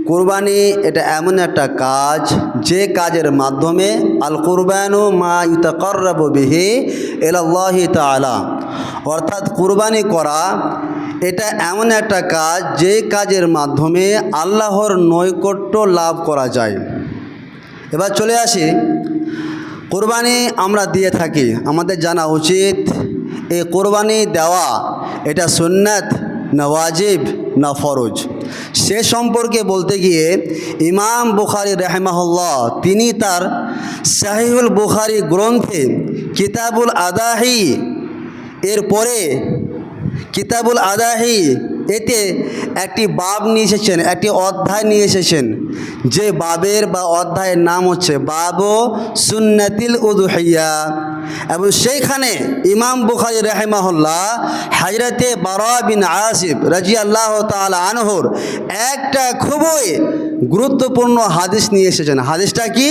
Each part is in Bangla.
কুরবানি এটা এমন একটা কাজ যে কাজের মাধ্যমে আল কুরবানু মা ইউতাকাররাবু বিহি ইলাল্লাহি তাআলা, অর্থাৎ কুরবানি করা এটা এমন একটা কাজ যে কাজের মাধ্যমে আল্লাহর নৈকট্য লাভ করা যায়। এবার চলে আসি, কুরবানি আমরা দিয়ে থাকি, আমাদের জানা উচিত এই কুরবানি দেওয়া এটা সুন্নাত না ওয়াজিব না ফরজ। সে সম্পর্কে বলতে গিয়ে ইমাম বুখারী রাহিমাহুল্লাহ তিনি তার সাহিহুল বুখারী গ্রন্থে কিতাবুল আদাহি এরপরে কিতাবুল আদাহি এতে একটি বাব নিয়ে এসেছেন, একটি অধ্যায় নিয়ে এসেছেন, যে বাবের বা অধ্যায়ের নাম হচ্ছে বাবু সুন্নাতিল উযহিয়া। এবং সেইখানে ইমাম বুখারী রাহিমাহুল্লাহ হযরতে বারা বিন আসিব রাদিয়াল্লাহু তাআলা আনহুর একটা খুবই গুরুত্বপূর্ণ হাদিস নিয়ে এসেছেন। হাদিসটা কি?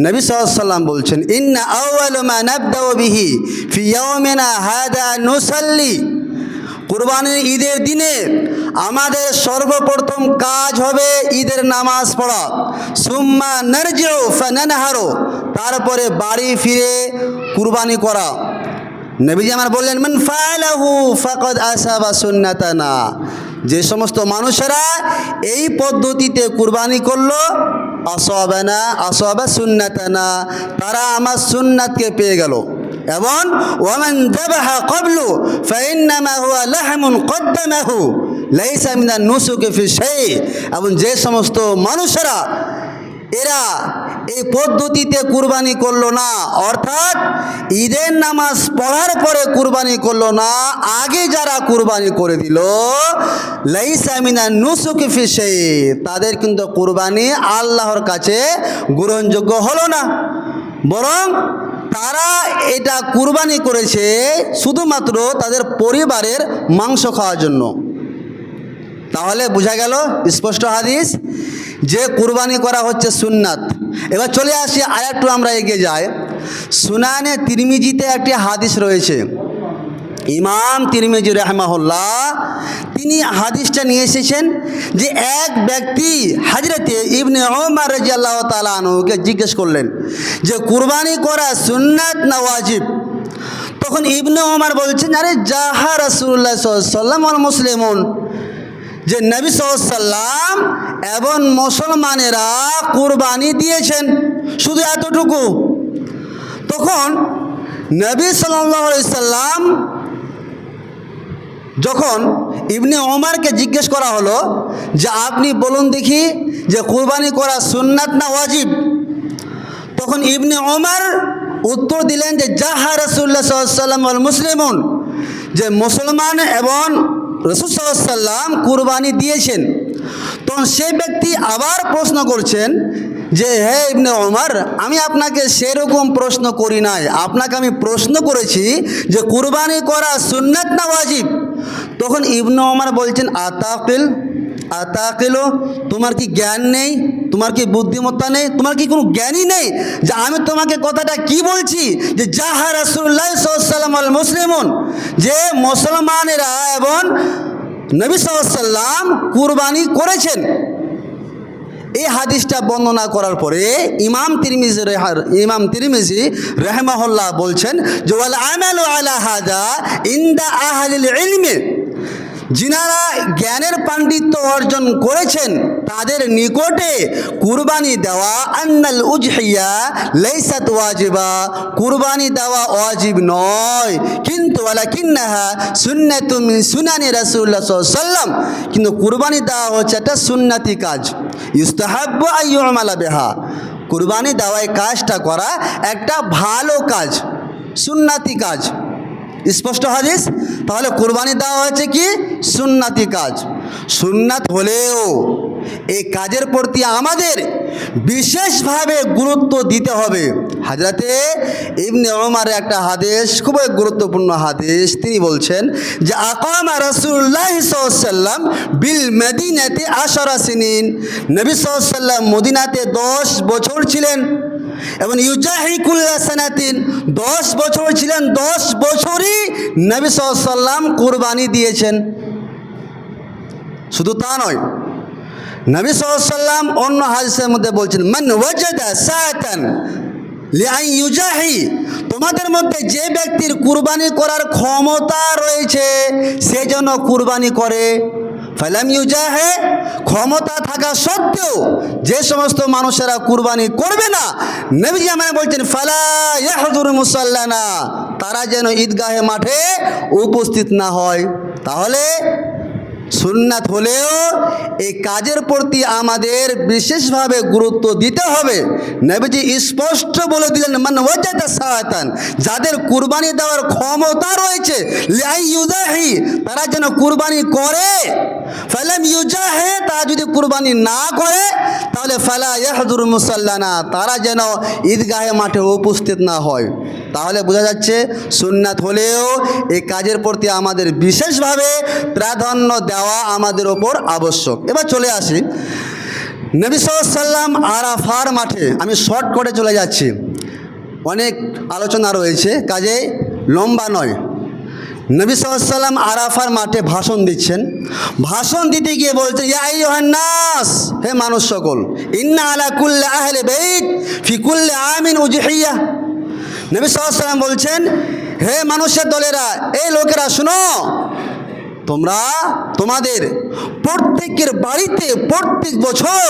নবী সাল্লাল্লাহু আলাইহি ওয়াসাল্লাম বলছেন, ইন্না আউয়ালু মা নাবদাউ বিহি ফি ইয়াউমিনা হাদা নুসাল্লি, কুরবানির ঈদের দিনে আমাদের সর্বপ্রথম কাজ হবে ঈদের নামাজ পড়া, সুম্মা নারজিউ ফানানহারু, তারপরে বাড়ি ফিরে কুরবানি করা। নবীজি আমার বললেন, মান ফাআলাহু ফাকাদ আসাবা সুন্নাতানা, যে সমস্ত মানুষেরা এই পদ্ধতিতে কুরবানি করলো, আসাবা সুন্নাতানা, তারা আমার সুন্নাতকে পেয়ে গেল। এবং ওয়ামান যাবাহা ক্বাবলু ফাইন্নামা হুয়া লাহমুন কদ্দামাহু লাইসা মিনান নুসুকি ফি শাই, এবং যে সমস্ত মানুষেরা এরা এই পদ্ধতিতে কুরবানি করলো না, অর্থাৎ ঈদের নামাজ পড়ার পরে কুরবানি করলো না, আগে যারা কুরবানি করে দিল, লাইসা মিনান নুসুকি ফি শাই, তাদের কিন্তু কুরবানি আল্লাহর কাছে গ্রহণযোগ্য হলো না, বরং তারা এটা কুরবানি করেছে শুধুমাত্র তাদের পরিবারের মাংস খাওয়ার জন্য। তাহলে বোঝা গেল স্পষ্ট হাদিস যে কুরবানি করা হচ্ছে সুন্নাত। এবার চলে আসি আরেকটু আমরা এগিয়ে যাই, সুনানে তিরমিজিতে একটি হাদিস রয়েছে, ইমাম তিরমিজি রাহিমাহুল্লাহ তিনি হাদিসটা নিয়ে এসেছেন যে এক ব্যক্তি হযরতে ইবনে ওমর রাদিয়াল্লাহু তাআলা আনহুকে জিজ্ঞেস করলেন যে কুরবানি করা সুন্নাত না ওয়াজিব। তখন ইবনে ওমর বলছেন, আরে জাহা রাসূলুল্লাহ সাল্লাল্লাহু আলাইহি ওয়াসাল্লাম ওয়াল মুসলিমুন, যে নবী সাল্লাল্লাহু আলাইহি ওয়াসাল্লাম এবং মুসলমানেরা কুরবানি দিয়েছেন, শুধু এতটুকু। তখন নবী সাল্লাল্লাহু আলাইহি ওয়াসাল্লাম যখন ইবনে ওমরকে জিজ্ঞেস করা হলো যে আপনি বলুন দেখি যে কুরবানি করা সুন্নাত না ওয়াজিব, তখন ইবনে ওমর উত্তর দিলেন যে জাহা রাসূলুল্লাহ সাল্লাল্লাহু আলাইহি ওয়াসাল্লাম ওয়াল মুসলিমুন, যে মুসলমান এবং রাসূল সাল্লাল্লাহু আলাইহি ওয়াসাল্লাম কুরবানি দিয়েছেন। তখন সেই ব্যক্তি আবার প্রশ্ন করছেন যে হে ইবনে ওমর, আমি আপনাকে সেরকম প্রশ্ন করি নাই, আপনাকে আমি প্রশ্ন করেছি যে কুরবানি করা সুন্নাত না ওয়াজিব। তখন ইবনে ওমর বলছেন, আতাকিলো, তোমার কি জ্ঞান নেই, তোমার কি বুদ্ধিমত্তা নেই, তোমার কি কোনো জ্ঞানই নেই যে আমি তোমাকে কথাটা কি বলছি যে জাহা রাসূলুল্লাহ সাল্লাল্লাহু আলাইহি ওয়াসাল্লাম ওয়াল মুসলিমুন, যে মুসলমানেরা এবং নবী সাল্লাল্লাহু আলাইহি ওয়াসাল্লাম কুরবানি করেছেন। এই হাদিসটা বর্ণনা করার পরে ইমাম তিরমিজি রাহিমাহুল্লাহ বলছেন যে ওয়াল আমালু আলা হাদা ইনদা আহলিল ইলমি, যিনারা জ্ঞানের পাণ্ডিত্য অর্জন করেছেন তাদের নিকটে কুরবানি দেওয়া আন্নাল উজহিয়া লাইসাত ওয়াজিবা, কুরবানি দেওয়া ওয়াজিব নয়, কিন্তু ওয়ালাকিন্নাহা সুন্নাতুম মিন সুনানি রাসূলুল্লাহ সাল্লাল্লাহু আলাইহি ওয়াসাল্লাম, কিন্তু কুরবানি দেওয়া হচ্ছে একটা সুন্নতি কাজ, ইউস্তাহাব্বু আইয়ুমালা বিহা, কুরবানি দেওয়া এই কাজটা করা একটা ভালো কাজ, সুন্নতি কাজ। স্পষ্ট হাদিস। তাহলে কুরবানি দেওয়া হয়েছে কি সুন্নতি কাজ। সুন্নাত হলেও এই কাজের প্রতি আমাদের বিশেষভাবে গুরুত্ব দিতে হবে। হযরতে ইবনে ওমরের একটা হাদিস, খুবই গুরুত্বপূর্ণ হাদিস, তিনি বলছেন যে আকামা রাসূলুল্লাহ সাল্লাল্লাহু আলাইহি ওয়াসাল্লাম বিল মদিনাতে 10 সিনিন, নবী সাল্লাল্লাহু আলাইহি ওয়াসাল্লাম মদিনাতে 10 বছর ছিলেন এবং ইউজাহি কুল্লা সানাতিন 10 বছর ছিলেন, 10 বছরই নবী সাল্লাল্লাহু আলাইহি ওয়াসাল্লাম কুরবানি দিয়েছেন। শুধু তা নয়, নবী সাল্লাল্লাহু আলাইহি ওয়াসাল্লাম অন্য হাদিসের মধ্যে বলছেন, মান ওয়াজাদা সাআতান লিআন ইউজাহি, তোমাদের মধ্যে যে ব্যক্তির কুরবানি করার ক্ষমতা রয়েছে সে যেন কুরবানি করে। ফালাম ইউজাহে, ক্ষমতা থাকা সত্ত্বেও যে সমস্ত মানুষেরা কুরবানি করবে না, নবীজি আমাদের বলছেন ফালা ইয়াহযুর মুসাল্লানা, তারা যেন ঈদগাহে মাঠে উপস্থিত না হয়। তাহলে সুন্নাত হলেও এই কাজের প্রতি আমাদের বিশেষভাবে গুরুত্ব দিতে হবে। নবীজি স্পষ্ট বলে দিলেন, মান ওয়াজাদা সাআতান, যাদের কুরবানি দেওয়ার ক্ষমতা রয়েছে, লাই ইউজাহি, তারা যেন কুরবানি করে। ফালাম ইউজাহে, তারা যদি কুরবানি না করে তাহলে ফালা ইয়াহযুর মুসাল্লানা, তারা যেন ঈদগাহে মাঠে উপস্থিত না হয়। তাহলে বোঝা যাচ্ছে সুন্নাত হলেও এই কাজের প্রতি আমাদের বিশেষভাবে প্রাধান্য দেওয়া আমাদের ওপর আবশ্যক। এবার চলে আসি নবী সাল্লাল্লাহু আলাইহি ওয়াসাল্লাম আরাফার মাঠে, আমি শর্ট করে চলে যাচ্ছি, অনেক আলোচনা রয়েছে, কাজে লম্বা নয়। নবী সাল্লাল্লাহু আলাইহি ওয়াসাল্লাম আরাফার মাঠে ভাষণ দিচ্ছেন। ভাষণ দিতে গিয়ে বলছেন, ইয়া আইয়ুহান নাস, হে মানুষ সকল, ইন্না আলা কুল্লি আহলি বাইত ফি কুল্লি আমিন উজহিয়া। নবী সাল্লাল্লাহু আলাইহি ওয়াসাল্লাম বলছেন, হে মানুষের দলেরা, এই লোকেরা শুনো, তোমাদের প্রত্যেকের বাড়িতে প্রত্যেক বছর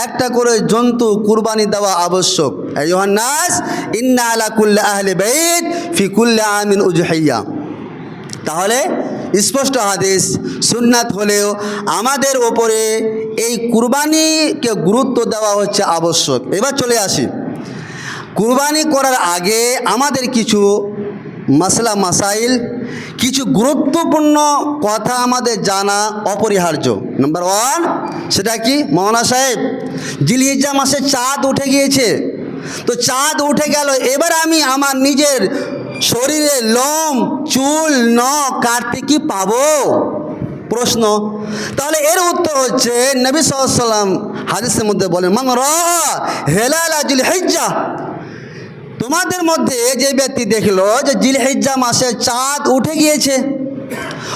একটা করে জন্তু কুরবানি দেওয়া আবশ্যক। আইয়ুহান নাস ইন্না আলা কুল্লি আহলি বাইত ফি কুল্লি আমিন উজহিয়া। তাহলে স্পষ্ট হাদিস, সুন্নাত হলেও আমাদের ওপরে এই কুরবানিকে গুরুত্ব দেওয়া হচ্ছে আবশ্যক। এবার চলে আসি, কুরবানি করার আগে আমাদের কিছু মাসলা মাসাইল, কিছু গুরুত্বপূর্ণ কথা আমাদের জানা অপরিহার্য। নাম্বার 1, সেটা কি মৌলানা সাহেব, জিলহিজ্জা মাসে চাঁদ উঠে গিয়েছে, তো চাঁদ উঠে গেল, এবার আমি আমার নিজের শরীরে লোম চুল নখ কাটতে কি পাবো? প্রশ্ন। তাহলে এর উত্তর হচ্ছে নবী সাল্লাল্লাহু আলাইহি ওয়াসাল্লাম হাদিসের মধ্যে বলেন, মান রাআ হিলালা জিলহিজ্জা, তোমাদের মধ্যে যে ব্যক্তি দেখলো যে জিলহিজ্জা মাসে চাঁদ উঠে গিয়েছে,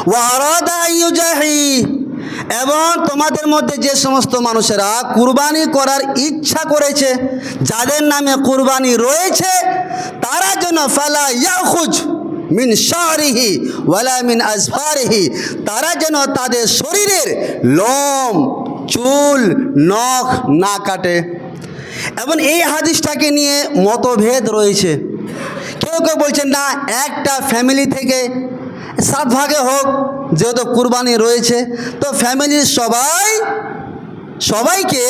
ওয়া আরাদা আইয়ুজাহি, এবং তোমাদের মধ্যে যে সমস্ত মানুষেরা কুরবানি করার ইচ্ছা করেছে, যাদের নামে কুরবানি রয়েছে, তারা যেন ফালা ইয়াখুজ মিন শারিহি ওয়ালা মিন আজফারিহি, তারা যেন তাদের শরীরের লোম চুল নখ না কাটে। এবং এই হাদিসটাকে নিয়ে মতভেদ রয়েছে। কেউ কেউ বলছেন না, একটা ফ্যামিলি থেকে 7 ভাগে হোক, যেহেতু কুরবানি রয়েছে তো ফ্যামিলির সবাইকে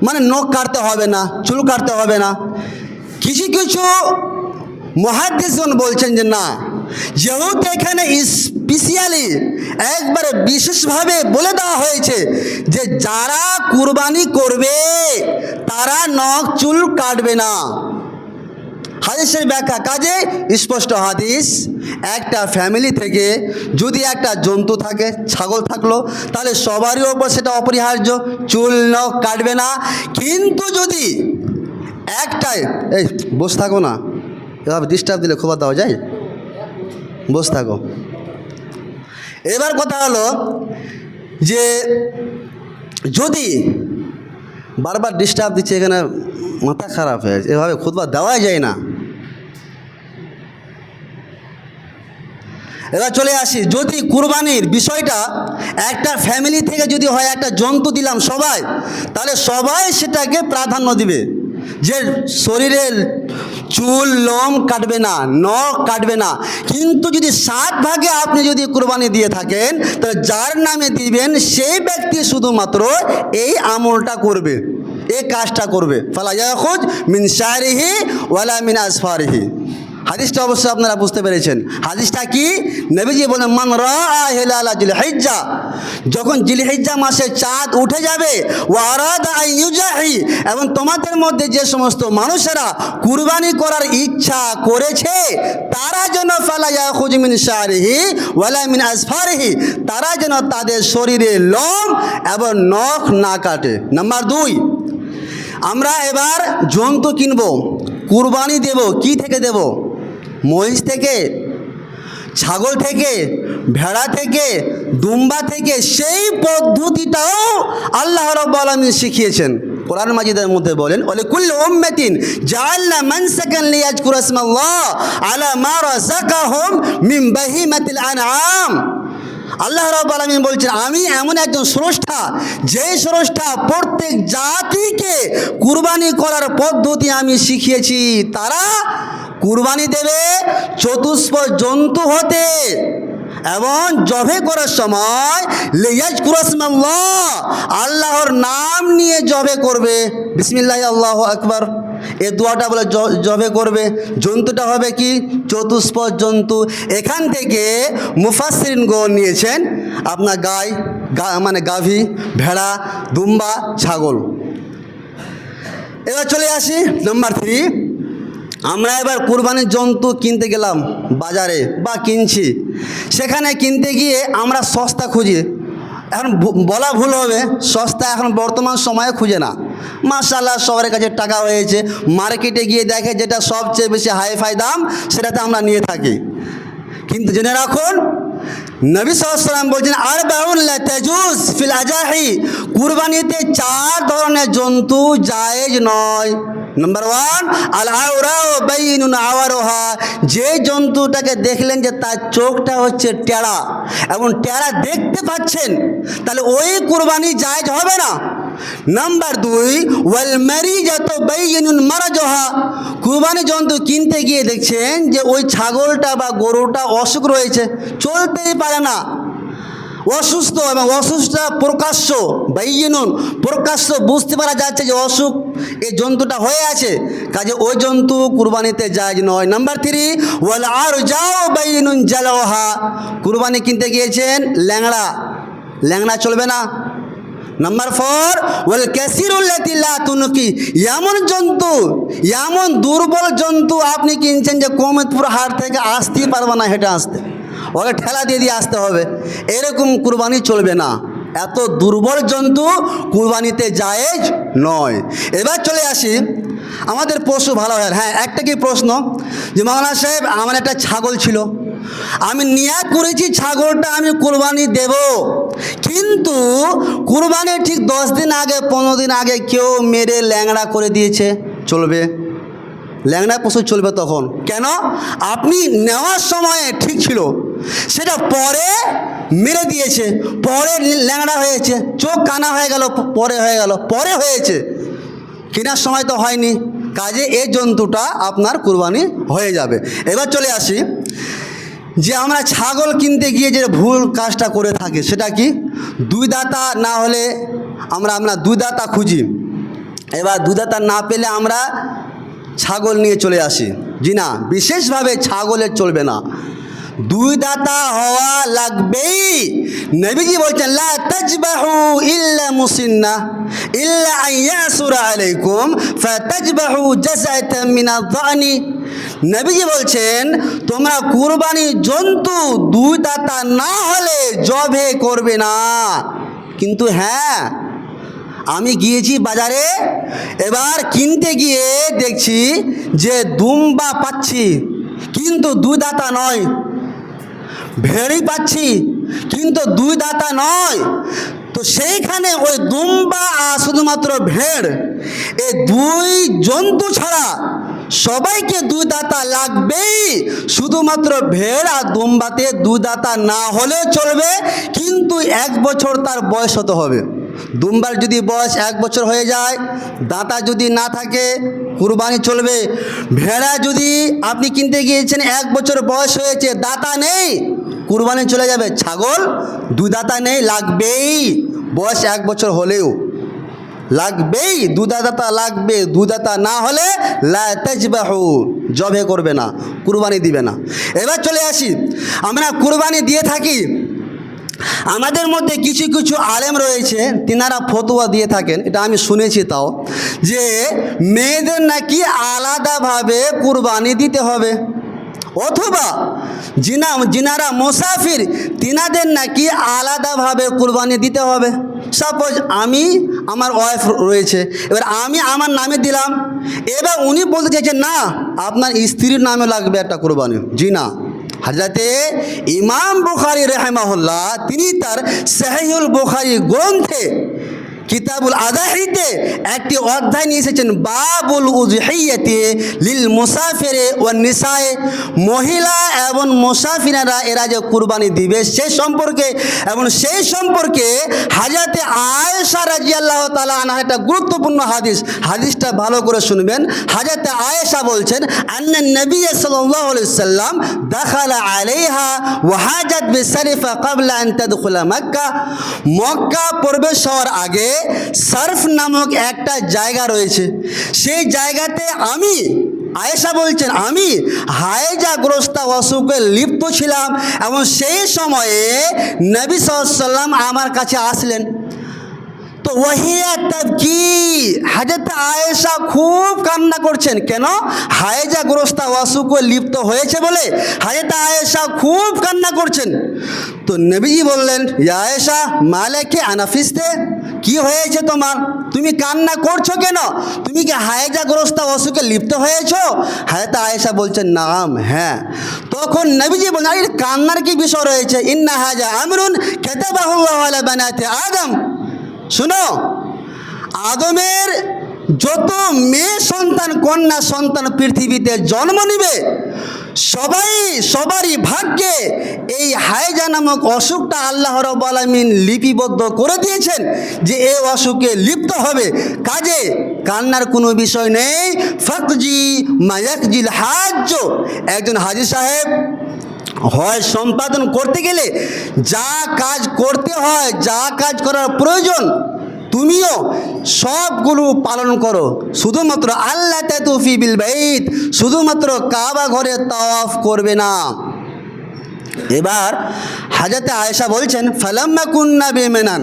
মানে নখ কাটতে হবে না, চুল কাটতে হবে না। কিছু কিছু মুহাদ্দিসগণ বলছেন যে না, যেহেতু এখানে স্পেশালি একবারে বিশেষভাবে বলে দেওয়া হয়েছে যে যারা কুরবানি করবে তারা নখ চুল কাটবে না। হাদিসের ব্যাখ্যা, কাজে স্পষ্ট হাদিস, একটা ফ্যামিলি থেকে যদি একটা জন্তু থাকে, ছাগল থাকলো, তাহলে সবারই ওপর সেটা অপরিহার্য, চুল নখ কাটবে না। কিন্তু যদি একটাই, এই বসে থাকো না, এভাবে ডিস্টার্ব দিলে খবর দেওয়া যায়, বসে থাকো। এবার কথা হলো যে যদি বারবার ডিস্টার্ব দিচ্ছে, এখানে মাথা খারাপ হয়ে যাচ্ছে, এভাবে খুতবা দেওয়াই যায় না। এবার চলে আসি, যদি কুরবানির বিষয়টা একটা ফ্যামিলি থেকে যদি হয়, একটা জন্তু দিলাম সবাই, তাহলে সবাই সেটাকে প্রাধান্য দিবে, যে শরীরের চুল লোম কাটবে না, নখ কাটবে না। কিন্তু যদি 7 ভাগে আপনি যদি কুরবানি দিয়ে থাকেন, তাহলে যার নামে দিবেন সেই ব্যক্তি শুধুমাত্র এই আমলটা করবে, এই কাজটা করবে। ফালা ইয়াখুজ মিন শারিহি ওয়ালা মিন আসফারিহি। হাদিসটা অবশ্যই আপনারা বুঝতে পেরেছেন। হাদিসটা কি? নবীজি বলেন, মান রাআ হিলালা জিলহিজ্জা, যখন জিলহিজ্জা মাসে চাঁদ উঠে যাবে, ওয়া আরাদা আন ইউজাহি, এবং তোমাদের মধ্যে যে সমস্ত মানুষেরা কুরবানি করার ইচ্ছা করেছে, তারা যেন ফালা ইয়াখুজ মিন শারিহি ওয়ালা মিন আসফারিহি, তারা যেন তাদের শরীরে লোম এবং নখ না কাটে। নাম্বার 2, আমরা এবার জন্তু কিনবো, কুরবানি দেব, কি থেকে দেব? মহিষ থেকে, ছাগল থেকে, ভেড়া থেকে, দুম্বা থেকে সেই পদ্ধতিটাও আল্লাহ রাব্বুল আলামিন শিখিয়েছেন। কোরআন মাজিদের মধ্যে বলেন, ওয়ালিকুল্লি উম্মাতিন জাআলনা মানসাকান লিয়াযকুরু ইসমাল্লাহ আলা মা রাযাকাহুম মিন বাহিমাতিল আনআম। আল্লাহ রাব্বুল আলামিন বলছেন, আমি এমন একজন স্রষ্টা, যেই স্রষ্টা প্রত্যেক জাতিকে কুরবানি করার পদ্ধতি আমি শিখিয়েছি। তারা কুরবানি দেবে চতুষ্প জন্তু হতে, এবং জবে করার সময় লিয়াযকুরু ইসমাল্লাহ, আল্লাহর নাম নিয়ে জবে করবে। বিসমিল্লাহি আল্লাহু আকবার, এই দোয়াটা বলে জবে করবে। জন্তুটা হবে কি? চতুষ্প জন্তু। এখান থেকে মুফাসসিরিনগণ নিয়েছেন আপনার মানে গাভী, ভেড়া, দুম্বা, ছাগল। এবার চলে আসি নাম্বার 3। আমরা এবার কুরবানির জন্তু কিনতে গেলাম বাজারে বা কিনছি, সেখানে কিনতে গিয়ে আমরা সস্তা খুঁজি। এখন বলা ভুল হবে, সস্তা এখন বর্তমান সময়ে খুঁজে না। মাশাআল্লাহ সবার কাছে টাকা হয়েছে, মার্কেটে গিয়ে দেখে যেটা সবচেয়ে বেশি হাইফাই দাম সেটাতে আমরা নিয়ে থাকি। কিন্তু জেনে রাখুন, নবী সাল্লাল্লাহু আলাইহি ওয়াসাল্লাম বলছেন, আরবাউন লা তাজুজ ফিল আজাহি, কুরবানিতে 4 ধরনের জন্তু জায়েজ নয়। নাম্বার 1, আল আওরাউ বাইনুন আওয়ারুহা, যে জন্তুটাকে দেখলেন যে তার চোখটা হচ্ছে টেরা এবং টেরা দেখতে পাচ্ছেন, তাহলে ওই কুরবানি জায়েজ হবে না। নাম্বার 2, ওয়াল মারিজাতু বাইনুন মারাজুহা, কুরবানি জন্তু কিনতে গিয়ে দেখছেন যে ওই ছাগলটা বা গরুটা অসুখ রয়েছে, চলতেই পারে না, অসুস্থ, এবং অসুস্থতা প্রকাশ্য, বাইনুন প্রকাশ্য বুঝতে পারা যাচ্ছে যে অসুখ এই জন্তুটা হয়ে আছে, কাজে ওই জন্তু কুরবানিতে জায়েজ নয়। নাম্বার 3, ওয়াল আরজাউ বাইনুন জালওহা, কুরবানি কিনতে গিয়েছেন ল্যাংড়া চলবে না। নাম্বার 4, ওয়াল কাসিরুল্লাতি লা তুনকি, এমন জন্তু, এমন দুর্বল জন্তু আপনি কিনছেন যে কমতপুর হাট থেকে আসতেই পারবে না, হেঁটে আসতে, ওকে ঠেলা দিয়ে আসতে হবে, এরকম কুরবানি চলবে না। এত দুর্বল জন্তু কুরবানিতে জায়েজ নয়। এবার চলে আসি আমাদের পশু ভালো হয়। হ্যাঁ, একটা কি প্রশ্ন যে মাওলানা সাহেব, আমার একটা ছাগল ছিল, আমি নিয়াত করেছি ছাগলটা আমি কুরবানি দেব, কিন্তু কুরবানির ঠিক 10 দিন আগে 15 দিন আগে কেউ মেরে ল্যাংড়া করে দিয়েছে, চলবে? ল্যাংড়া পশু চলবে তখন কেন? আপনি নেওয়ার সময়ে ঠিক ছিল, সেটা পরে মেরে দিয়েছে, পরে ল্যাংড়া হয়েছে, চোখ কানা হয়ে গেল, পরে হয়েছে, কেনার সময় তো হয়নি, কাজে এই জন্তুটা আপনার কুরবানি হয়ে যাবে। এবার চলে আসি যে আমরা ছাগল কিনতে গিয়ে যে ভুল কাজটা করে থাকি, সেটা কি? 2 দাঁতা না হলে আমরা 2 দাঁতা খুঁজি, এবার 2 দাঁতা না পেলে আমরা ছাগল নিয়ে চলে আসি। জি না, বিশেষভাবে ছাগলের চলবে না, 2 দাঁতা হওয়া লাগবেই। নবীজি বলছেন, লা তাজবাহু ইল্লা মুসিন্না ইল্লা আন ইয়াসুরা আলাইকুম ফাতাজবাহু জাযাতাম মিনাদ দানি। নবীজি বলছেন, তোমরা কুরবানি জন্তু 2 দাঁতা না হলে জবে করবে না। কিন্তু হ্যাঁ, আমি গিয়েছি বাজারে, এবার কিনতে গিয়ে দেখছি যে দুম্বা পাচ্ছি, কিন্তু 2 দাঁতা নয়, ভেড়ি পাচ্ছি, কিন্তু 2 দাঁতা নয়। তো সেইখানে ওই দুম্বা আর শুধুমাত্র ভেড়, এই 2 জন্তু ছাড়া সবাইকে 2 দাঁতা লাগবেই। শুধুমাত্র ভেড় আর দুম্বাতে 2 দাঁতা না হলেও চলবে, কিন্তু 1 বছর তার বয়স হতে হবে। দুম্বার যদি বয়স 1 বছর হয়ে যায়, দাঁতা যদি না থাকে, কুরবানি চলবে। ভেড়া যদি আপনি কিনতে গিয়েছেন 1 বছর বয়স হয়েছে, দাঁতা নেই, কুরবানি চলে যাবে। ছাগল 2 দাঁতা নেই, লাগবেই, বয়স 1 বছর হলেও লাগবেই, 2 দাঁতা লাগবে। 2 দাঁতা না হলে লা তাজবাহু, জবে করবে না, কুরবানি দিবে না। এবার চলে আসি, আমরা কুরবানি দিয়ে থাকি, আমাদের মধ্যে কিছু কিছু আলেম রয়েছে, তিনারা ফতোয়া দিয়ে থাকেন, এটা আমি শুনেছি, তাও যে মেয়েদের নাকি আলাদাভাবে কুরবানি দিতে হবে, অথবা যিনারা মুসাফির তিনাদের নাকি আলাদাভাবে কুরবানি দিতে হবে। সাপোজ আমার ওয়াইফ রয়েছে, এবার আমি আমার নামে দিলাম, এবার উনি বলতে চাইছেন না আপনার স্ত্রীর নামে লাগবে একটা কুরবানি। জি না, হযরতে ইমাম বুখারী রাহিমাহুল্লাহ তিনি তার সহিহুল বুখারী গ্রন্থে কিতাবুল আদাহিতে একটি অধ্যায় নিয়ে এসেছেন, বাবুল উযহিয়াতি লিল মুসাফিরে ওয়ান নিসায়ে, মহিলা এবং মুসাফিরেরা এরা যে কুরবানি দিবে সেই সম্পর্কে, এবং সেই সম্পর্কে হযরতে আয়েশা রাদিয়াল্লাহু তাআলা আনহা একটা গুরুত্বপূর্ণ হাদিস, হাদিসটা ভালো করে শুনবেন। হযরতে আয়েশা বলছেন, আন্না নবী সাল্লাল্লাহু আলাইহি সাল্লাম দাখালা আলাইহা ওয়া হাজাত বিসারিফা ক্বাবলা আন তাদখুলা মক্কা, মক্কা প্রবেশ হওয়ার আগে সারফ নামক একটা জায়গা রয়েছে, সেই জায়গাতে আমি, আয়েশা বলছেন, আমি হায়জাগ্রস্ত অসুখে লিপ্ত ছিলাম এবং সেই সময়ে নবী সাল্লাল্লাহু আলাইহি সাল্লাম আমার কাছে আসলেন। তো ওয়াহিয়া তাবকি, হযরত আয়েশা খুব কান্না করছেন। কেন? হায়জাগ্রস্ত অসুখে লিপ্ত হয়েছে বলে হযরত আয়েশা খুব কান্না করছেন। তো নবীজি বললেন, ইয়া আয়েশা মালাকি আনাফিস্তে, কি হয়েছে তোমার, তুমি কান্না করছো কেন, তুমি কি হায়জাগ্রস্ত অসুখে লিপ্ত হয়েছো? হযরত আয়েশা বলছেন, নাম, হ্যাঁ। তখন নবীজি বলেন, আরে কান্নার কি বিষয় রয়েছে, ইন্না হাজা আমরুন কাতাবাহু আলা বানাতি আদম, শুনো, আদমের যত মেয়ে সন্তান কন্যা সন্তান পৃথিবীতে জন্ম নিবে সবারই ভাগ্যে এই হায়জা নামক অসুখটা আল্লাহ রাব্বুল আলামিন লিপিবদ্ধ করে দিয়েছেন যে এই অসুখে লিপ্ত হবে। কাজে কান্নার কোনো বিষয় নেই। ফাকজি মায়াকজিল হাজ্জ, একজন হাজী সাহেব হয় সম্পাদন করতে গেলে যা কাজ করতে হয়, যা কাজ করার প্রয়োজন, তুমিও সবগুলো পালন করো, শুধুমাত্র আল্লাহ তাতুফি বিল বাইত, শুধুমাত্র কাবা ঘরে তাওয়াফ করবে না। এবার হযরত আয়েশা বলছেন, ফালাম্মা কুন্না বিমিনান,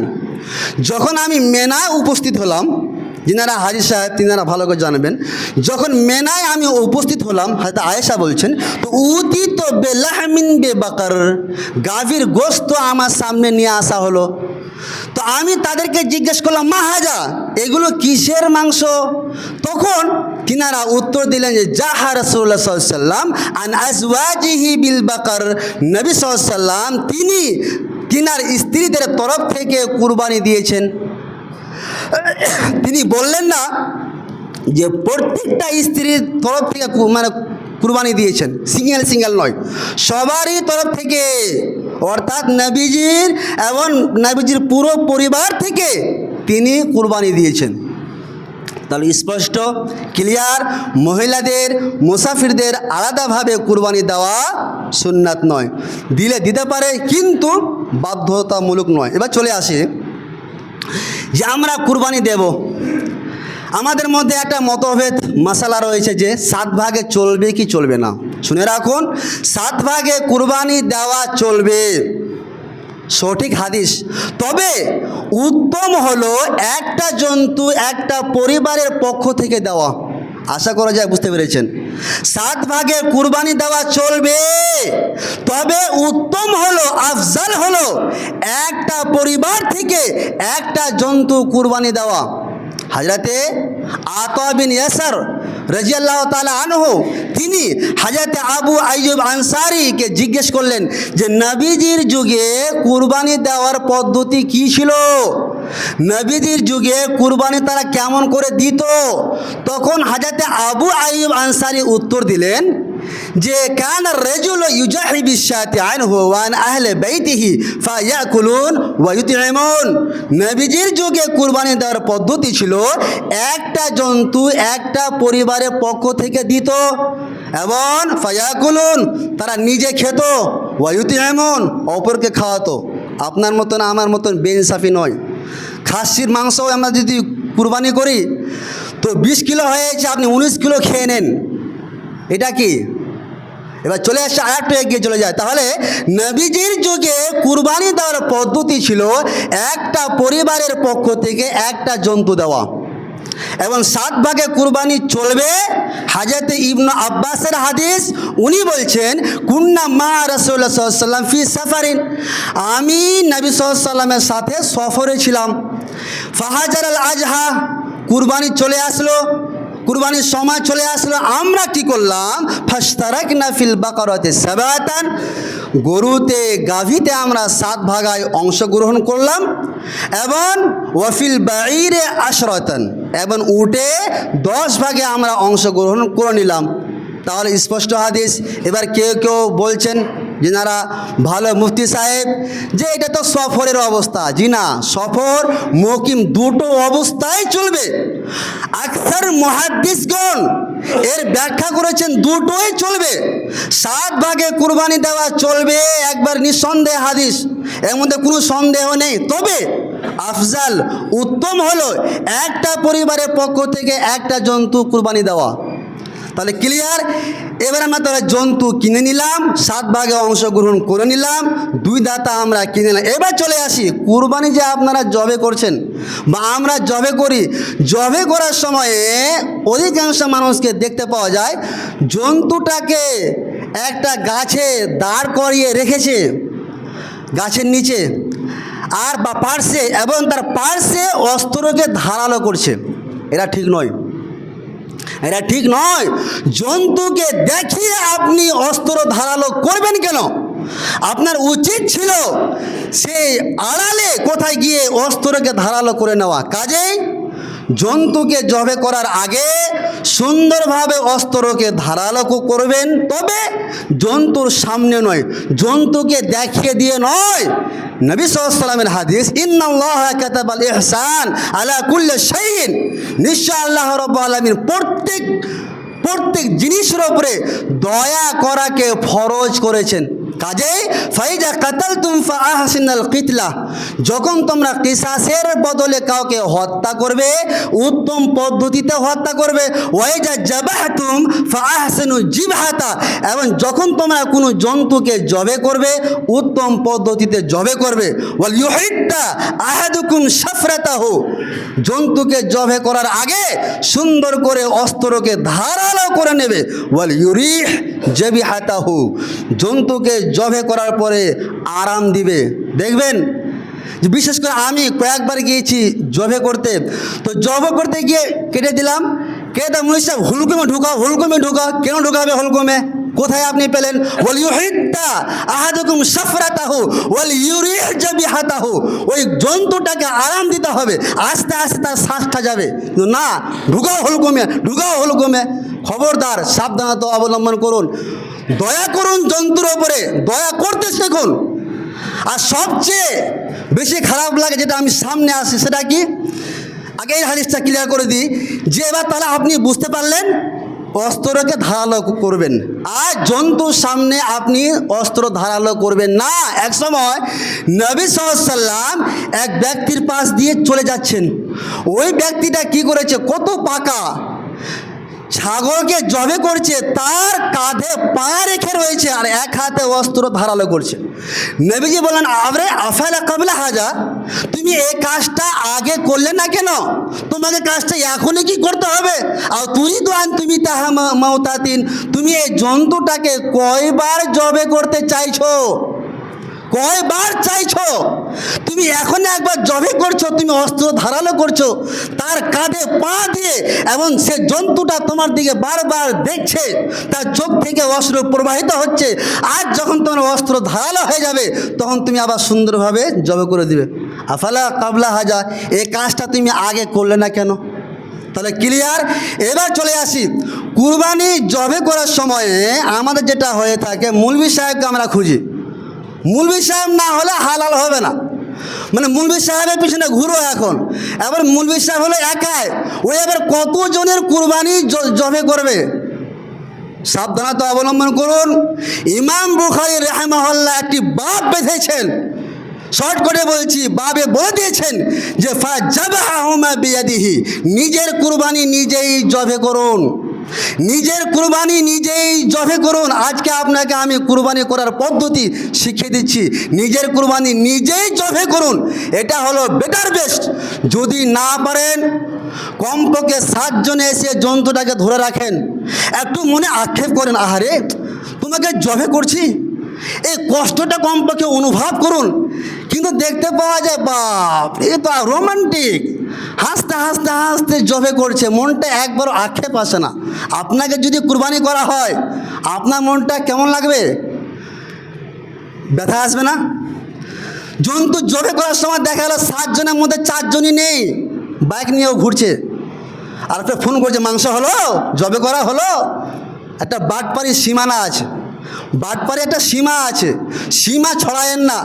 যখন আমি মেনায় উপস্থিত হলাম, যিনারা হাজী সাহেব তিনারা ভালো করে জানবেন, যখন মেনায় আমি উপস্থিত হলাম, হয়তো আয়েশা বলছেন, তো উতি তো বেলাহমিন বেবাকার, গাভীর গোশত আমার সামনে নিয়ে আসা হলো। তো আমি তাদেরকে জিজ্ঞেস করলাম, মা হাজা, এগুলো কিসের মাংস? তখন তিনারা উত্তর দিলেন যে জাহা রাসূলুল্লাহ সাল্লাল্লাহু আলাইহি ওয়াসাল্লাম আন আজওয়াজিহি বিল বাকার, নবী সাল্লাল্লাহু আলাইহি ওয়াসাল্লাম তিনি তিনার স্ত্রীদের তরফ থেকে কুরবানি দিয়েছেন। তিনি বললেন না যে প্রত্যেকটা স্ত্রীর তরফ থেকে মানে কুরবানি দিয়েছেন, সিঙ্গেল নয়, সবারই তরফ থেকে, অর্থাৎ নবীজির এবং নবীজির পুরো পরিবার থেকে তিনি কুরবানি দিয়েছেন। তাহলে স্পষ্ট ক্লিয়ার, মহিলাদের মুসাফিরদের আলাদাভাবে কুরবানি দেওয়া সুন্নাত নয়, দিলে দিতে পারে কিন্তু বাধ্যতামূলক নয়। এবার চলে আসে যে আমরা কুরবানি দেব, আমাদের মধ্যে একটা মতভেদ মাসালা রয়েছে যে 7 ভাগে চলবে কি চলবে না। শুনে রাখুন, 7 ভাগে কুরবানি দেওয়া চলবে, সঠিক হাদিস। তবে উত্তম হলো একটা জন্তু একটা পরিবারের পক্ষ থেকে দেওয়া। আশা করা যায় বুঝতে পেরেছেন। 7 ভাগে কুরবানি দেওয়া চলবে, তবে উত্তম হলো, আফজাল হলো একটা পরিবার থেকে একটা জন্তু কুরবানি দেওয়া। হযরতে আতা বিন ইয়াসার রাদিয়াল্লাহু তাআলা আনহু তিনি হযরতে আবু আইয়ুব আনসারীকে জিজ্ঞেস করলেন যে নবীজির যুগে কুরবানি দেওয়ার পদ্ধতি কি ছিল, নবীজির যুগে কুরবানি তারা কেমন করে দিত। তখন হযরতে আবু আইয়ুব আনসারী উত্তর দিলেন যে কানা রাজুল ইউজাহি বিশাতি আনহু ওয়া আন আহলি বাইতিহি ফায়াকুলুন ওয়া ইউতঈমুন, নবীজির যুগে কুরবানি দেওয়ার পদ্ধতি ছিল একটা জন্তু একটা পরিবারের পক্ষ থেকে দিত এবং ফায়াকুলুন তারা নিজে খেত, ওয়া ইউতঈমুন অপরকে খাওয়াতো। আপনার মতন আমার মতন বেইনসাফি নয়। খাসির মাংস আমরা যদি কুরবানি করি তো 20 কিলো হয়েছে, আপনি 19 কিলো খেয়ে নেন, এটা কি? এবার চলে আসছে আরেকটু এগিয়ে চলে যায়। তাহলে নবীজির যুগে কুরবানি দেওয়ার পদ্ধতি ছিল একটা পরিবারের পক্ষ থেকে একটা জন্তু দেওয়া, এবং 7 ভাগে কুরবানি চলবে। হযরত ইবনে আব্বাসের হাদিস, উনি বলছেন কুন্না মা রাসূলুল্লাহ সাল্লাল্লাহু আলাইহি ওয়াসাল্লাম ফি সাফারিন, আমি নবী সাল্লাল্লাহু আলাইহি ওয়াসাল্লামের সাথে সফরে ছিলাম। ফাহাজার আল আজহা, কুরবানি চলে আসলো। কুরবানির সময় চলে আসলো, আমরা কি করলাম? ফাশতারাকনা ফিল বাকারাতি সাবাতান, গরুতে গাভীতে আমরা 7 ভাগায় অংশগ্রহণ করলাম, এবং ওয়াফিল বাঈরে আশরাতান, এবং উটে 10 ভাগে আমরা অংশগ্রহণ করে নিলাম। তাহলে স্পষ্ট হাদিস। এবার কেউ কেউ বলছেন যিনারা ভালো মুফতি সাহেব যে এটা তো সফরের অবস্থা। জি না, সফর মুকিম দুটো অবস্থায় চলবে। আকসার মুহাদ্দিসগণ এর ব্যাখ্যা করেছেন দুটোই চলবে। 7 ভাগে কুরবানি দেওয়া চলবে, একবার নিঃসন্দেহ হাদিস, এর মধ্যে কোনো সন্দেহ নেই। তবে আফজাল উত্তম হলো একটা পরিবারের পক্ষ থেকে একটা জন্তু কুরবানি দেওয়া। তাহলে ক্লিয়ার? এবার আমরা তাহলে জন্তু কিনে নিলাম, 7 ভাগে অংশগ্রহণ করে নিলাম, 2 দাতা আমরা কিনে নিলাম। এবার চলে আসি কুরবানি যে আপনারা জবে করছেন বা আমরা জবে করি, জবে করার সময়ে অধিকাংশ মানুষকে দেখতে পাওয়া যায় জন্তুটাকে একটা গাছে দাঁড় করিয়ে রেখেছে গাছের নিচে আর বা পার্শ্বে, এবং তার পার্শ্বে অস্ত্রকে ধারালো করছে। এটা ঠিক নয়, এটা ঠিক নয়। জন্তুকে দেখিয়ে আপনি অস্ত্র ধারালো করবেন কেন? আপনার উচিত ছিল সেই আড়ালে কোথায় গিয়ে অস্ত্রকে ধারালো করে নেওয়া। কাজেই জন্তুকে জবে করার আগে সুন্দরভাবে অস্ত্রকে ধারালো করবেন, তবে জন্তুর সামনে নয়, জন্তুকে দেখিয়ে দিয়ে নয়। নবী সাল্লাল্লাহু আলাইহি ওয়াসাল্লামের হাদিস, ইন্নাল্লাহা কাতাবাল ইহসান আলা কুল্লি শাইইন, নিশ্চয় আল্লাহ রাব্বুল আলামিন প্রত্যেক জিনিসের উপরে দয়া করাকে ফরজ করেছেন। কাজেই ফাইজা কাতালতুম ফাআহসিনাল কিতলা, যখন তোমরা কিসাসের বদলে কাউকে হত্যা করবে উত্তম পদ্ধতিতে হত্যা করবে। ওয়াইজা জাবাহতুম ফাআহসিনু জিবহাতা, এবং যখন তোমরা কোনো জন্তুকে জবে করবে উত্তম পদ্ধতিতে জবে করবে। ওয়াল ইউহিদ্দা আহাদুকুম শাফরাতাহু, জন্তুকে জবে করার আগে সুন্দর করে অস্ত্রকে ধারালো করে নেবে। ওয়াল ইউরিহ জাবিহাতাহু, জন্তুকে জবে করার পরে আরাম দিবে। দেখবেন যে বিশেষ করে আমি কয়েকবার গিয়েছি জবে করতে, তো জবে করতে গিয়ে কেটে দিলাম, মুনিশ সাহেব হুলকুমে ঢুকাও। কেন ঢুকাবে হুলকুমে? কোথায় আপনি পেলেন? ওয়াল ইউহিদ্দা আহাদুকুম শাফরাতাহু ওয়াল ইউরিহ জাবিহাতাহু, ওই জন্তুটাকে আরাম দিতে হবে, আস্তে আস্তে তার শ্বাসটা যাবে না। ঢুকাও হুলকুমে। খবরদার, সাবধানতা অবলম্বন করুন, দয়া করুন, জন্তুর ওপরে দয়া করতে শিখুন। আর সবচেয়ে বেশি খারাপ লাগে যেটা আমি সামনে আসি, সেটা কি? আগে এই হাদিসটা ক্লিয়ার করে দিই যে এবার তাহলে আপনি বুঝতে পারলেন অস্ত্রকে ধারালো করবেন, আর জন্তুর সামনে আপনি অস্ত্র ধারালো করবেন না। এক সময় নবী সাল্লাল্লাহু আলাইহি ওয়াসাল্লাম এক ব্যক্তির পাশ দিয়ে চলে যাচ্ছেন। ওই ব্যক্তিটা কি করেছে? কত পাকা ছাগলকে জবে করছে, তার কাঁধে পা রেখে রয়েছে আর এক হাতে অস্ত্র ধারালো করছে। নবীজি বললেন, আবরে আফালা কাবলা হাজা, তুমি এই কাজটা আগে করলে না কেন? তোমাকে কাজটা এখনই কি করতে হবে? আর তুমি তাহা মাউতাতিন, তুমি এই জন্তুটাকে কয়বার জবে করতে চাইছো? তুমি এখন একবার জবে করছো, তুমি অস্ত্র ধারালো করছো তার কাঁধে পা দিয়ে, এবং সে জন্তুটা তোমার দিকে বারবার দেখছে, তার চোখ থেকে অস্ত্র প্রবাহিত হচ্ছে। আর যখন তোমার অস্ত্র ধারালো হয়ে যাবে তখন তুমি আবার সুন্দরভাবে জবে করে দিবে। আফালা কাবলা হাজা, এই কাজটা তুমি আগে করলে না কেন? তাহলে ক্লিয়ার? এবার চলে আসি কুরবানি জবে করার সময়ে আমাদের যেটা হয়ে থাকে, মৌলভী সাহেবকে আমরা খুঁজি। মৌলভী সাহেব না হলে হালাল হবে না, মানে মৌলভী সাহেবের পিছনে ঘুরো এখন। এবার মৌলভী সাহেব হলো একাই, ওই এবার কতজনের কুরবানি জবে করবে? সাবধানতা অবলম্বন করুন। ইমাম বুখারী রাহিমাহুল্লাহ একটি বাব বেঁধেছেন, শর্ট করে বলছি, বাবে বলে দিয়েছেন যে ফাজাবাহুমা বিয়াদিহি, নিজের কুরবানি নিজেই জবে করুন, নিজের কুরবানি নিজেই জবে করুন। আজকে আপনাকে আমি কুরবানি করার পদ্ধতি শিখিয়ে দিচ্ছি, নিজের কুরবানি নিজেই জবে করুন, এটা হলো বেটার বেস্ট। যদি না পারেন কমপক্ষে 7 জনে এসে জন্তুটাকে ধরে রাখেন, একটু মনে আক্ষেপ করেন, আহারে তোমাকে জবে করছি, এই কষ্টটা কমপক্ষে অনুভব করুন। কিন্তু দেখতে পাওয়া যায়, বাপ এ তো রোমান্টিক, হাসতে হাসতে হাসতে জবে করছে, মনটা একবারও আক্ষেপ আসে না। আপনাকে যদি কুরবানি করা হয় আপনার মনটা কেমন লাগবে? ব্যথা আসবে না? জন্তু জবে করার সময় দেখা গেলো 7 জনের মধ্যে 4 জনই নেই, বাইক নিয়েও ঘুরছে, আর একটা ফোন করছে মাংস হলো, জবে করা হলো। একটা বাটপাড়ির সীমানা আছে, বাটপাড়ি একটা সীমা আছে, সীমা ছড়ায়েন না।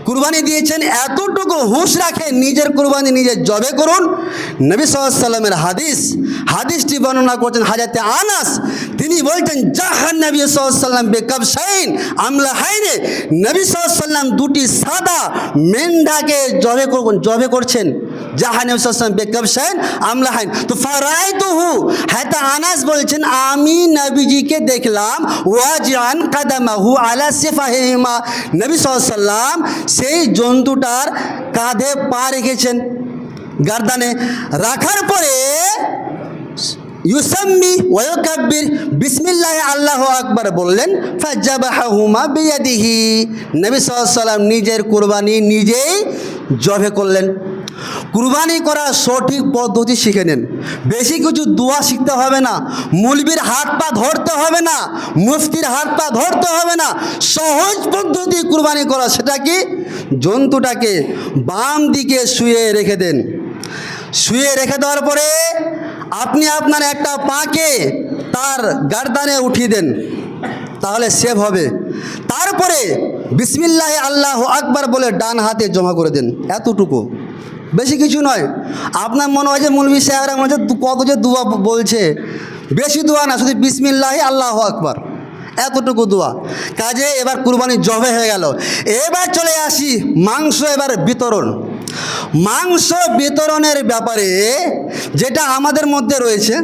কুরবানি দিয়েছেন এতটুকু হুঁশ রাখে নিজের কুরবানি নিজে জবে করুন। নবী সাল্লাল্লাহু আলাইহি সাল্লামের হাদিসটি বর্ণনা করছেন হযরতে আনাস, তিনি বলছেন জাহান নবী সাল্লাল্লাহু আলাইহি সাল্লাম বেকাবশাইন আমলাহাইনে, নবী সাল্লাল্লাহু আলাইহি সাল্লাম দুটি সাদা মেন্ঢাকে জবে করছেন। জাহান নবী সাল্লাল্লাহু আলাইহি সাল্লাম বেকাবশাইন আমলাহাইন। তো ফারাইতুহু, হযরত আনাস বলছেন আমি নবীজিকে দেখলাম ওয়াজিআন কাদামাহু আলা সিফাহিমা, নবী সাল্লাল্লাহু আলাইহি সাল্লাম সেই জন্তুটার কাঁধে পা রেখেছেন, গার্দানে রাখার পরে ইউসাম্মি ওয়া ইউকাব্বির, বিসমিল্লাহ আল্লাহু আকবার বললেন। ফাজাবাহুমা বিয়াদিহি, নবী সাল্লাল্লাহু আলাইহি সাল্লাম নিজের কুরবানি নিজেই জবে করলেন। কুরবানি করার সঠিক পদ্ধতি শিখে নেন। বেশি কিছু দোয়া শিখতে হবে না, মৌলবীর হাত পা ধরতে হবে না, মুফতির হাত পা ধরতে হবে না। সহজ পদ্ধতি কুরবানি করা, সেটা কি? জন্তুটাকে বাম দিকে শুয়ে রেখে দেন। শুয়ে রেখে দেওয়ার পরে আপনি আপনার একটা পাকে তার গার্দানে উঠিয়ে দেন, তাহলে সেভ হবে। তারপরে বিসমিল্লাহ আল্লাহু আকবার বলে ডান হাতে জমা করে দেন। এতটুকু, বেশি কিছু নয়। আপনার মনে হয় যে মৌলভী সাহেবরা মনে হচ্ছে কত যে দোয়া বলছে, বেশি দোয়া না, শুধু বিসমিল্লাহ আল্লাহু আকবার, এতটুকু দোয়া। কাজে এবার কুরবানি জবে হয়ে গেল। এবার চলে আসি মাংস এবার বিতরণ। মাংস বিতরণের ব্যাপারে যেটা আমাদের মধ্যে রয়েছে,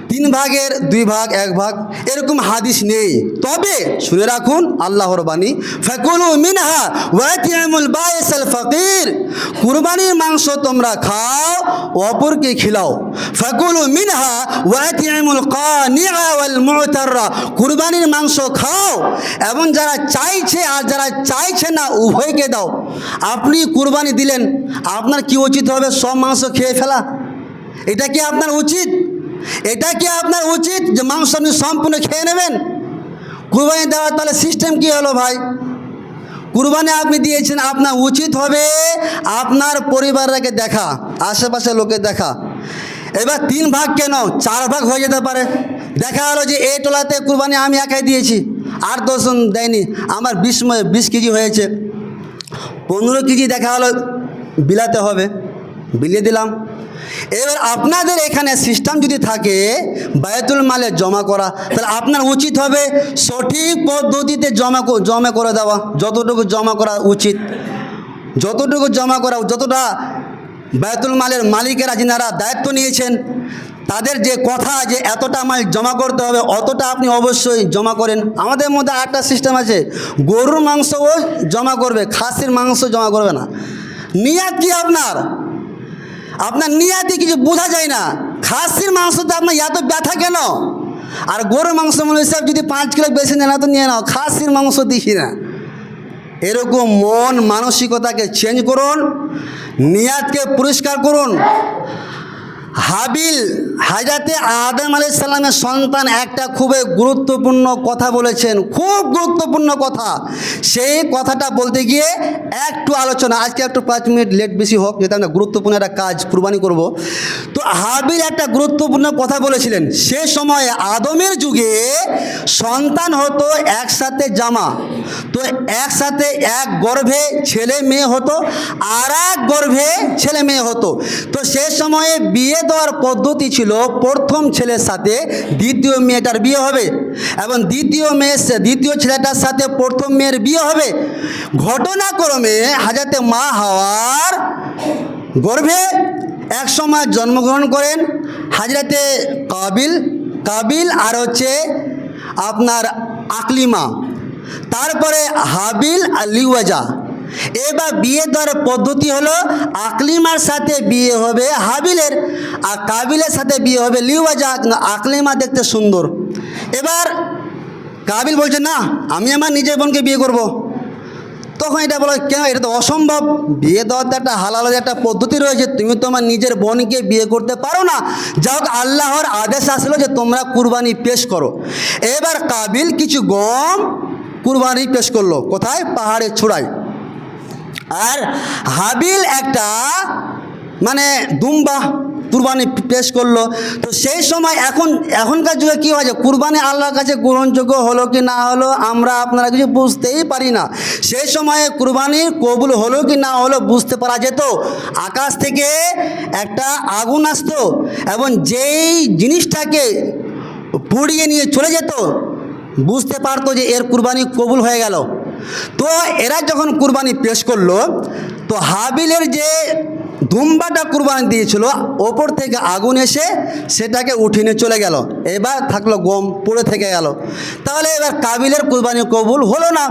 3 ভাগের 2 ভাগ 1 ভাগ এরকম হাদিস নেই। তবে শুনে রাখুন আল্লাহর বাণী, ফাকুলু মিনহা ওয়াতিমুল বাইসাল ফাকির, কুরবানির মাংস তোমরা খাও, অপরকে খিলাও। ফাকুলু মিনহা ওয়াতিমুল কানিআ ওয়াল মুতাররা, কুরবানির মাংস খাও এবং যারা চাইছে আর যারা চাইছে না উভয়কে দাও। আপনি কুরবানি দিলেন, আপনার কি উচিত হবে? সব মাংস খেয়ে ফেলা? এটা কি আপনার উচিত? এটা কি আপনার উচিত যে মাংস আপনি সম্পূর্ণ খেয়ে নেবেন? কুরবানি দেওয়ার তাহলে সিস্টেম কি হলো ভাই? কুরবানি আপনি দিয়েছেন, আপনার উচিত হবে আপনার পরিবারকে দেখা, আশেপাশে লোকে দেখা। এবার 3 ভাগ কেন, 4 ভাগ হয়ে যেতে পারে। দেখা হলো যে এই টোলাতে কুরবানি আমি একাই দিয়েছি, আর 10 জন দেয়নি, আমার 20 কেজি হয়েছে, 15 কেজি দেখা হলো বিলাতে হবে, বিলিয়ে দিলাম। এবার আপনাদের এখানে সিস্টেম যদি থাকে বায়তুল মালে জমা করা, তাহলে আপনার উচিত হবে সঠিক পদ্ধতিতে জমা করে দেওয়া। যতটুকু জমা করা উচিত, যতটুকু জমা করা, যতটা বায়তুল মালের মালিকেরা যিনারা দায়িত্ব নিয়েছেন তাদের যে কথা যে এতটা মাল জমা করতে হবে, অতটা আপনি অবশ্যই জমা করেন। আমাদের মধ্যে আরেকটা সিস্টেম আছে, গরুর মাংসও জমা করবে, খাসির মাংস জমা করবে না। নিয়াত কি আপনার? আপনার নিয়াতে কিছু বোঝা যায় না। খাসির মাংসতে আপনার এত ব্যথা কেন? আর গরুর মাংস মনে হিসাব যদি 5 কিলো বেশি নেয় না তো নিয়ে নাও, খাসির মাংস দিছি না। এরকম মন মানসিকতাকে চেঞ্জ করুন, নিয়াতকে পরিষ্কার করুন। হাবিল হযরতে আদম আলাইহিস সালামের সন্তান একটা খুবই গুরুত্বপূর্ণ কথা বলেছেন, খুব গুরুত্বপূর্ণ কথা। সেই কথাটা বলতে গিয়ে একটু আলোচনা, আজকে একটু 5 মিনিট লেট বেশি হোক, যেটা আমরা গুরুত্বপূর্ণ একটা কাজ কুরবানি করব। তো হাবিল একটা গুরুত্বপূর্ণ কথা বলেছিলেন। সে সময় আদমের যুগে সন্তান হতো একসাথে জামা, তো একসাথে এক গর্ভে ছেলে মেয়ে হতো, আর এক গর্ভে ছেলে মেয়ে হতো। তো সে সময়ে বিয়ে দেওয়ার পদ্ধতি ছিল প্রথম ছেলের সাথে দ্বিতীয় মেয়েটার বিয়ে হবে এবং দ্বিতীয় ছেলেটার সাথে প্রথম মেয়ের বিয়ে হবে। ঘটনাক্রমে হযরতে মা হাওয়ার গর্ভে এক সময় জন্মগ্রহণ করেন হযরতে কাবিল আর হচ্ছে আপনার আকলিমা, তারপরে হাবিল আর লিওয়াজা। এবার বিয়ে দেওয়ার পদ্ধতি হলো আকলিমার সাথে বিয়ে হবে হাবিলের, আর কাবিলের সাথে বিয়ে হবে লিওয়াজা। আকলিমা দেখতে সুন্দর। এবার কাবিল বলছে না, আমি আমার নিজের বোনকে বিয়ে করব। তখন এটা বলো কেন, এটা তো অসম্ভব, বিয়ে দেওয়ার তো একটা হালাল একটা পদ্ধতি রয়েছে, তুমি তোমার নিজের বোনকে বিয়ে করতে পারো না। যাই হোক, আল্লাহর আদেশ আসলো যে তোমরা কুরবানি পেশ করো। এবার কাবিল কিছু গম কুরবানি পেশ করলো, কোথায়? পাহাড়ের চূড়ায়। আর হাবিল একটা মানে দুম্বা কুরবানি পেশ করলো। তো সেই সময় এখনকার যুগে কী হয় যে কুরবানি আল্লাহর কাছে গ্রহণযোগ্য হলো কি না হলো আমরা আপনারা কিছু বুঝতেই পারি না। সেই সময়ে কুরবানি কবুল হলো কি না হলো বুঝতে পারা যেত। আকাশ থেকে একটা আগুন আসতো এবং যেই জিনিসটাকে পুড়িয়ে নিয়ে চলে যেত, বুঝতে পারতো যে এর কুরবানি কবুল হয়ে গেল। তো এরা যখন কুরবানি পেশ করলো, তো হাবিলের যে দুম্বাটা কুরবানি দিয়েছিল, ওপর থেকে আগুন এসে সেটাকে উঠিয়ে নিয়ে চলে গেল। এবার থাকলো গম, পড়ে থেকে গেল। তাহলে এবার কাবিলের কুরবানি কবুল হলো না।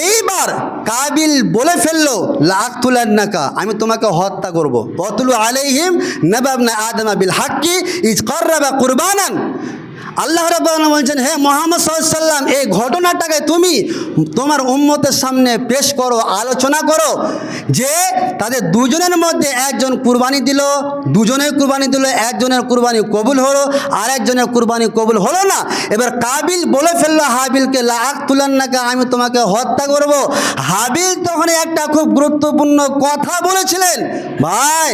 এইবার কাবিল বলে ফেললো, লাআকতুলান্নাকা, আমি তোমাকে হত্যা করব। ওয়াতলু আলাইহিম নাবা ইবনে আদম বিল হাক্কি ইজ কাররাবা কুরবানান। আল্লাহ রাব্বুল আলামিন বলছেন, হে মুহাম্মদ সাল্লাল্লাহু আলাইহি ওয়াসাল্লাম, এই ঘটনাটাকে তুমি তোমার উম্মতের সামনে পেশ করো, আলোচনা করো যে তাদের দুজনের মধ্যে একজন কুরবানি দিল, দুজনের কুরবানি দিল, একজনের কুরবানি কবুল হলো, আর একজনের কুরবানি কবুল হলো না। এবার কাবিল বলে ফেললো হাবিলকে, লাআকতুলান্নাকা, আমি তোমাকে হত্যা করব। হাবিল তখন একটা খুব গুরুত্বপূর্ণ কথা বলেছিলেন, ভাই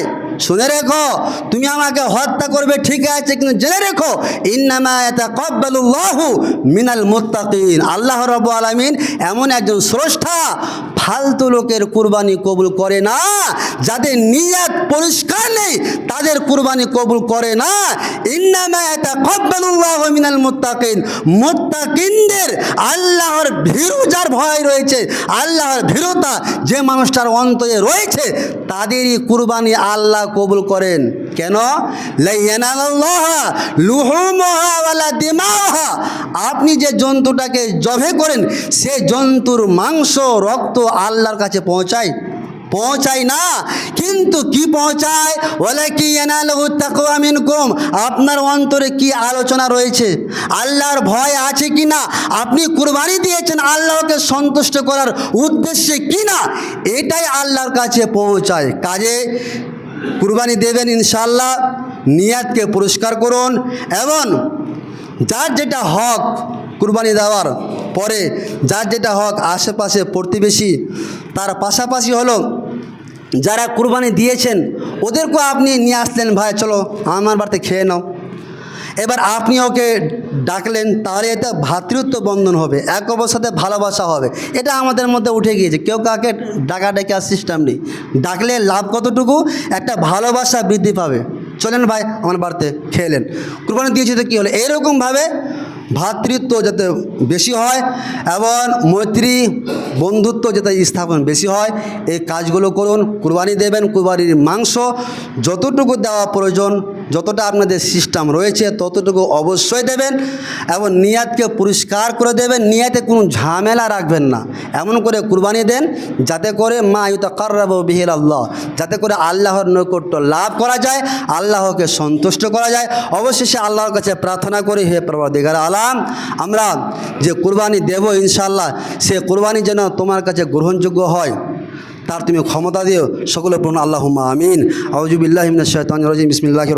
শুনে রেখো, তুমি আমাকে হত্যা করবে ঠিক আছে, কিন্তু জেনে রেখো, ইন্নামা ইয়াতাকাব্বালুল্লাহু মিনাল মুত্তাকিন, আল্লাহ রাব্বুল আলামিন এমন একজন স্রষ্টা, ফালতু লোকের কুরবানি কবুল করে না। যাদের নিয়ত পরিষ্কার নেই তাদের কুরবানি কবুল করে না। ইন্নামা ইয়াতাকাব্বালুল্লাহু মিনাল মুত্তাকিন, মুত্তাকিনদের, আল্লাহর ভীরু যার ভয় রয়েছে, আল্লাহর ভীরুতা যে মানুষটার অন্তরে রয়েছে, তাদেরই কুরবানি আল্লাহ কবুল করেন। কেন? লা ইয়ানালাল্লাহা লুহুমুহা ওয়ালা দিমাউহা, আপনি যে জন্তুটাকে জবে করেন সে জন্তুর মাংস রক্ত আল্লাহর কাছে পৌঁছায় না, কিন্তু কি পৌঁছায়? ওয়ালাকিন ইয়ানালুহু তাকওয়া মিনকুম, আপনার অন্তরে কি আলোচনা রয়েছে, আল্লাহর ভয় আছে কি না, আপনি কুরবানি দিয়েছেন আল্লাহকে সন্তুষ্ট করার উদ্দেশ্যে কি না, এটাই আল্লাহর কাছে পৌঁছায়। কাজে কুরবানি দেবেন ইনশাআল্লাহ, নিয়াতকে পরিষ্কার করুন এবং যার যেটা হক কুরবানি দেওয়ার পরে, যার যেটা হক আশেপাশে প্রতিবেশী, তার পাশাপাশি হলো যারা কুরবানি দিয়েছেন ওদেরকেও আপনি নিয়ে আসলেন, ভাই চলো আমার বাড়িতে খেয়ে নাও। এবার আপনি ওকে ডাকলেন, তাহলে এটা ভ্রাতৃত্ব বন্ধন হবে, এক অপরের সাথে ভালোবাসা হবে। এটা আমাদের মধ্যে উঠে গিয়েছে, কেউ কাকে ডাকার সিস্টেম নেই। ডাকলে লাভ কতটুকু, একটা ভালোবাসা বৃদ্ধি পাবে। চলেন ভাই আমার বাড়িতে খেলেন, কুরবানি দিয়েছি তো কী হলো। এইরকমভাবে ভ্রাতৃত্ব যাতে বেশি হয় এবং মৈত্রী বন্ধুত্ব যাতে স্থাপন বেশি হয়, এই কাজগুলো করুন। কুরবানি দেবেন, কুরবানির মাংস যতটুকু দেওয়া প্রয়োজন, যতটা আপনাদের সিস্টেম রয়েছে ততটুকু অবশ্যই দেবেন এবং নিয়াতকে পরিষ্কার করে দেবেন, নিয়াতে কোনো ঝামেলা রাখবেন না। এমন করে কুরবানি দেন যাতে করে মা ইউতাকাররাবু বিহি ইলাল্লাহ, যাতে করে আল্লাহর নৈকট্য লাভ করা যায়, আল্লাহকে সন্তুষ্ট করা যায়। অবশেষে আল্লাহর কাছে প্রার্থনা করি, হে পরওয়ারদিগার আলাম, আমরা যে কুরবানি দেব ইনশাআল্লাহ, সে কুরবানি যেন তোমার কাছে গ্রহণযোগ্য হয়, তার তুমি ক্ষমতা দিও। সকলে পড়ুন আল্লাহুম্মা আমিন। আউযু বিল্লাহি মিনাশ শাইতানির রাজিম। বিসমিল্লাহির